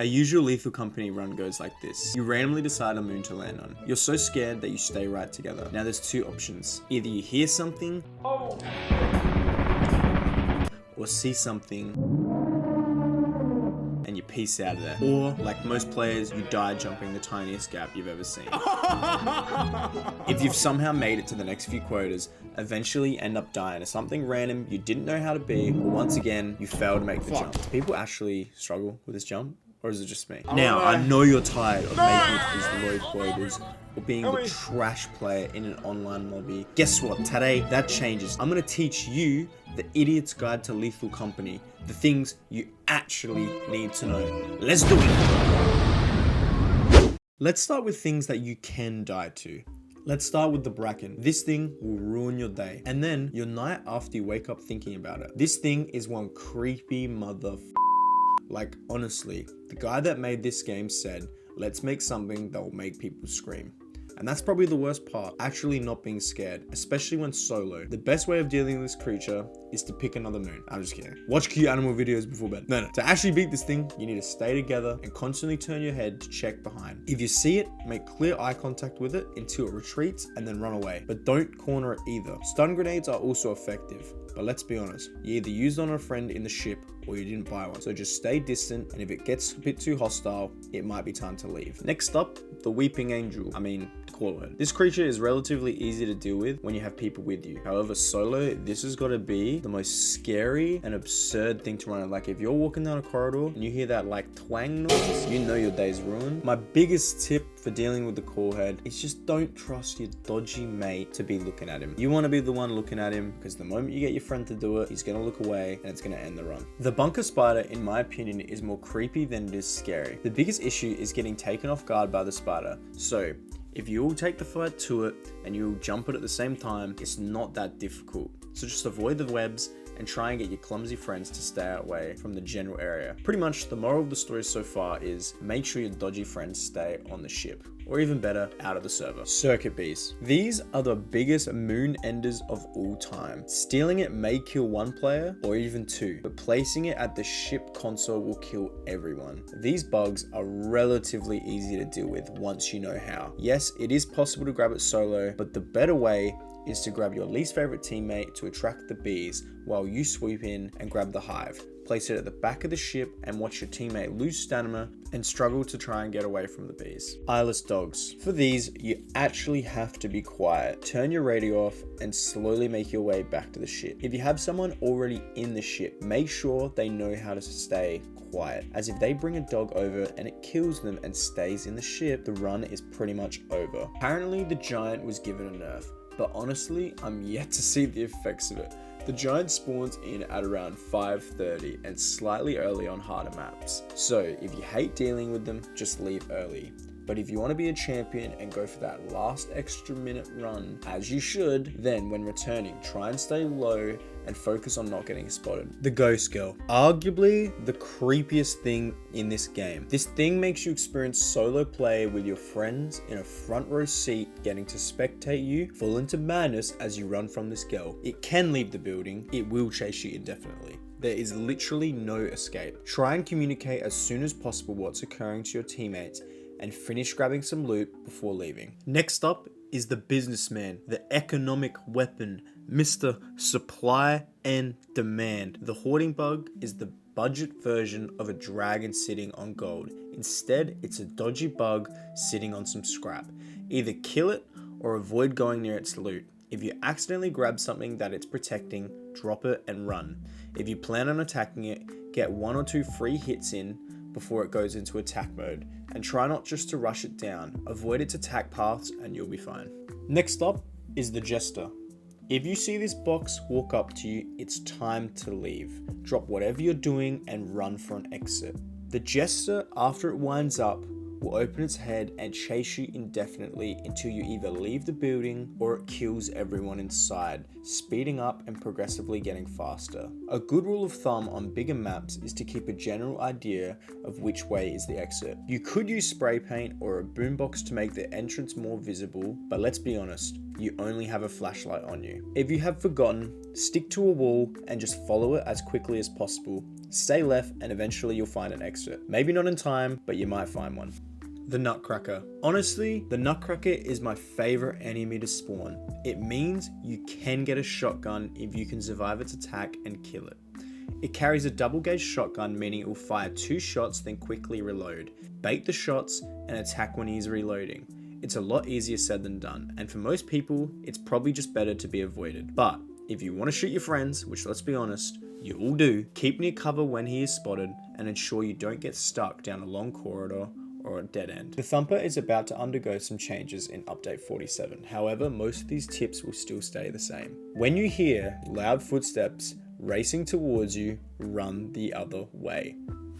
A usual Lethal Company run goes like this. You randomly decide a moon to land on. You're so scared that you stay right together. Now there's two options. Either you hear something or see something and you peace out of there. Or, like most players, you die jumping the tiniest gap you've ever seen. If you've somehow made it to the next few quotas, eventually end up dying to something random you didn't know how to be, or once again, you fail to make the jump. Do people actually struggle with this jump? Or is it just me? Now, I know you're tired of making these low quotas or being the trash player in an online lobby. Guess what? Today, that changes. I'm gonna teach you the idiot's guide to Lethal Company. The things you actually need to know. Let's do it. Let's start with things that you can die to. Let's start with the Bracken. This thing will ruin your day. And then your night after you wake up thinking about it. This thing is one creepy Like, honestly, the guy that made this game said, let's make something that will make people scream. And that's probably the worst part, actually not being scared, especially when solo. The best way of dealing with this creature is to pick another moon. I'm just kidding. Watch cute animal videos before bed. No. To actually beat this thing, you need to stay together and constantly turn your head to check behind. If you see it, make clear eye contact with it until it retreats and then run away. But don't corner it either. Stun grenades are also effective. But let's be honest, you either used on a friend in the ship or you didn't buy one. So just stay distant, and if it gets a bit too hostile, it might be time to leave. Next up, the Weeping Angel. Quota. This creature is relatively easy to deal with when you have people with you. However, solo, this has got to be the most scary and absurd thing to run. Like if you're walking down a corridor and you hear that like twang noise, you know your day's ruined. My biggest tip for dealing with the core head is just don't trust your dodgy mate to be looking at him. You want to be the one looking at him, because the moment you get your friend to do it, he's going to look away and it's going to end the run. The bunker spider, in my opinion, is more creepy than it is scary. The biggest issue is getting taken off guard by the spider. So if you all take the fight to it and you all jump it at the same time, it's not that difficult. So just avoid the webs and try and get your clumsy friends to stay away from the general area. Pretty much the moral of the story so far is make sure your dodgy friends stay on the ship, or even better, out of the server. Circuit bees. These are the biggest moon enders of all time. Stealing it may kill one player or even two, but placing it at the ship console will kill everyone. These bugs are relatively easy to deal with once you know how. Yes, it is possible to grab it solo, but the better way is to grab your least favorite teammate to attract the bees while you swoop in and grab the hive. Place it at the back of the ship and watch your teammate lose stamina and struggle to try and get away from the bees. Eyeless dogs. For these, you actually have to be quiet. Turn your radio off and slowly make your way back to the ship. If you have someone already in the ship, make sure they know how to stay quiet, as if they bring a dog over and it kills them and stays in the ship, the run is pretty much over. Apparently the giant was given a nerf, but honestly, I'm yet to see the effects of it. The giant spawns in at around 5:30 and slightly early on harder maps. So if you hate dealing with them, just leave early. But if you want to be a champion and go for that last extra minute run, as you should, then when returning, try and stay low and focus on not getting spotted. The Ghost Girl. Arguably the creepiest thing in this game. This thing makes you experience solo play with your friends in a front row seat, getting to spectate you fall into madness as you run from this girl. It can leave the building. It will chase you indefinitely. There is literally no escape. Try and communicate as soon as possible what's occurring to your teammates and finish grabbing some loot before leaving. Next up is the businessman, the economic weapon, Mr. Supply and Demand. The hoarding bug is the budget version of a dragon sitting on gold. Instead, it's a dodgy bug sitting on some scrap. Either kill it or avoid going near its loot. If you accidentally grab something that it's protecting, drop it and run. If you plan on attacking it, get 1 or 2 free hits in before it goes into attack mode, and try not just to rush it down. Avoid its attack paths and you'll be fine. Next up is the Jester. If you see this box walk up to you, it's time to leave. Drop whatever you're doing and run for an exit. The Jester, after it winds up, will open its head and chase you indefinitely until you either leave the building or it kills everyone inside, speeding up and progressively getting faster. A good rule of thumb on bigger maps is to keep a general idea of which way is the exit. You could use spray paint or a boombox to make the entrance more visible, but let's be honest, you only have a flashlight on you. If you have forgotten, stick to a wall and just follow it as quickly as possible. Stay left and eventually you'll find an exit. Maybe not in time, but you might find one. The Nutcracker. Honestly, the Nutcracker is my favorite enemy to spawn. It means you can get a shotgun if you can survive its attack and kill it. It carries a double gauge shotgun, meaning it will fire 2 shots then quickly reload, bait the shots and attack when he's reloading. It's a lot easier said than done, and for most people, it's probably just better to be avoided. But if you want to shoot your friends, which let's be honest, you all do, keep near cover when he is spotted and ensure you don't get stuck down a long corridor or a dead end. The Thumper is about to undergo some changes in update 47. However, most of these tips will still stay the same. When you hear loud footsteps racing towards you, run the other way.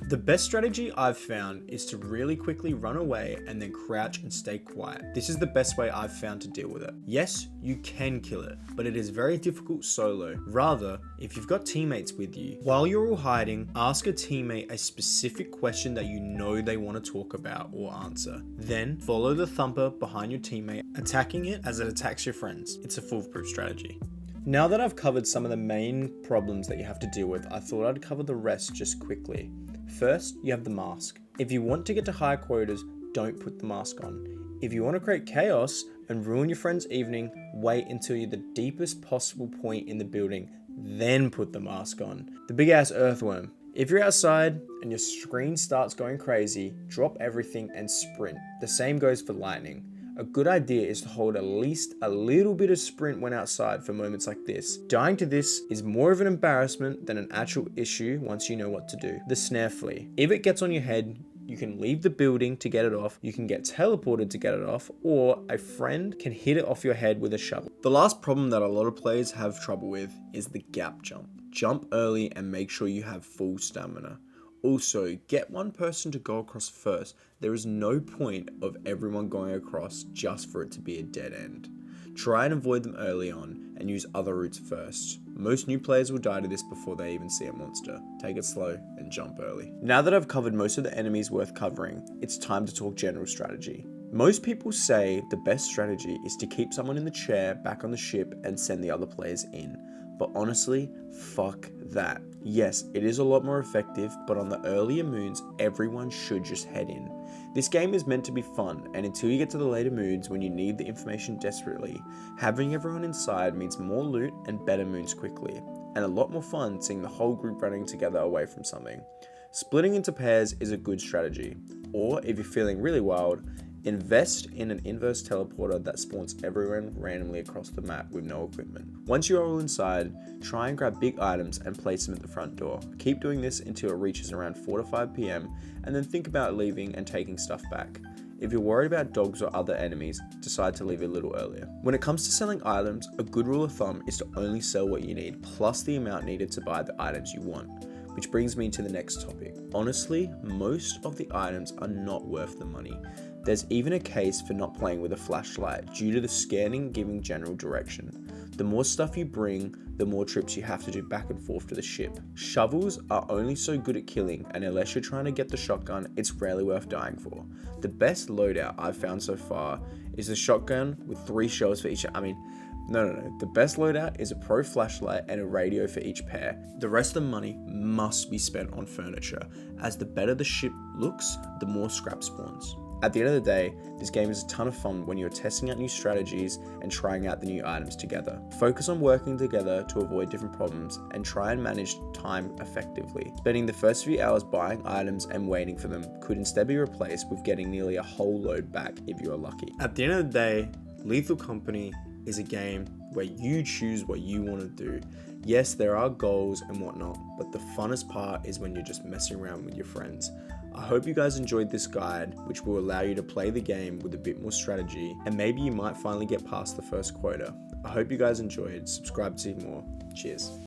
The best strategy I've found is to really quickly run away and then crouch and stay quiet. This is the best way I've found to deal with it. Yes, you can kill it, but it is very difficult solo. Rather, if you've got teammates with you, while you're all hiding, ask a teammate a specific question that you know they want to talk about or answer. Then follow the Thumper behind your teammate, attacking it as it attacks your friends. It's a foolproof strategy. Now that I've covered some of the main problems that you have to deal with, I thought I'd cover the rest just quickly. First, you have the mask. If you want to get to higher quotas, don't put the mask on. If you want to create chaos and ruin your friend's evening, wait until you're the deepest possible point in the building, then put the mask on. The big ass earthworm. If you're outside and your screen starts going crazy, drop everything and sprint. The same goes for lightning. A good idea is to hold at least a little bit of sprint when outside for moments like this. Dying to this is more of an embarrassment than an actual issue once you know what to do. The snare flea. If it gets on your head, you can leave the building to get it off, you can get teleported to get it off, or a friend can hit it off your head with a shovel. The last problem that a lot of players have trouble with is the gap jump. Jump early and make sure you have full stamina. Also, get one person to go across first. There is no point of everyone going across just for it to be a dead end. Try and avoid them early on and use other routes first. Most new players will die to this before they even see a monster. Take it slow and jump early. Now that I've covered most of the enemies worth covering, it's time to talk general strategy. Most people say the best strategy is to keep someone in the chair back on the ship and send the other players in. But honestly, fuck that. Yes, it is a lot more effective, but on the earlier moons, everyone should just head in. This game is meant to be fun, and until you get to the later moons when you need the information desperately, having everyone inside means more loot and better moons quickly, and a lot more fun seeing the whole group running together away from something. Splitting into pairs is a good strategy, or if you're feeling really wild, invest in an inverse teleporter that spawns everyone randomly across the map with no equipment. Once you're all inside, try and grab big items and place them at the front door. Keep doing this until it reaches around 4 to 5 PM, and then think about leaving and taking stuff back. If you're worried about dogs or other enemies, decide to leave a little earlier. When it comes to selling items, a good rule of thumb is to only sell what you need, plus the amount needed to buy the items you want. Which brings me to the next topic. Honestly, most of the items are not worth the money. There's even a case for not playing with a flashlight due to the scanning giving general direction. The more stuff you bring, the more trips you have to do back and forth to the ship. Shovels are only so good at killing, and unless you're trying to get the shotgun, it's rarely worth dying for. The best loadout I've found so far is the shotgun with 3 shells for each. No. The best loadout is a pro flashlight and a radio for each pair. The rest of the money must be spent on furniture, as the better the ship looks, the more scrap spawns. At the end of the day, this game is a ton of fun when you're testing out new strategies and trying out the new items together. Focus on working together to avoid different problems and try and manage time effectively. Spending the first few hours buying items and waiting for them could instead be replaced with getting nearly a whole load back if you are lucky. At the end of the day, Lethal Company is a game where you choose what you want to do. Yes, there are goals and whatnot, but the funnest part is when you're just messing around with your friends. I hope you guys enjoyed this guide, which will allow you to play the game with a bit more strategy, and maybe you might finally get past the first quota. I hope you guys enjoyed. Subscribe to see more. Cheers.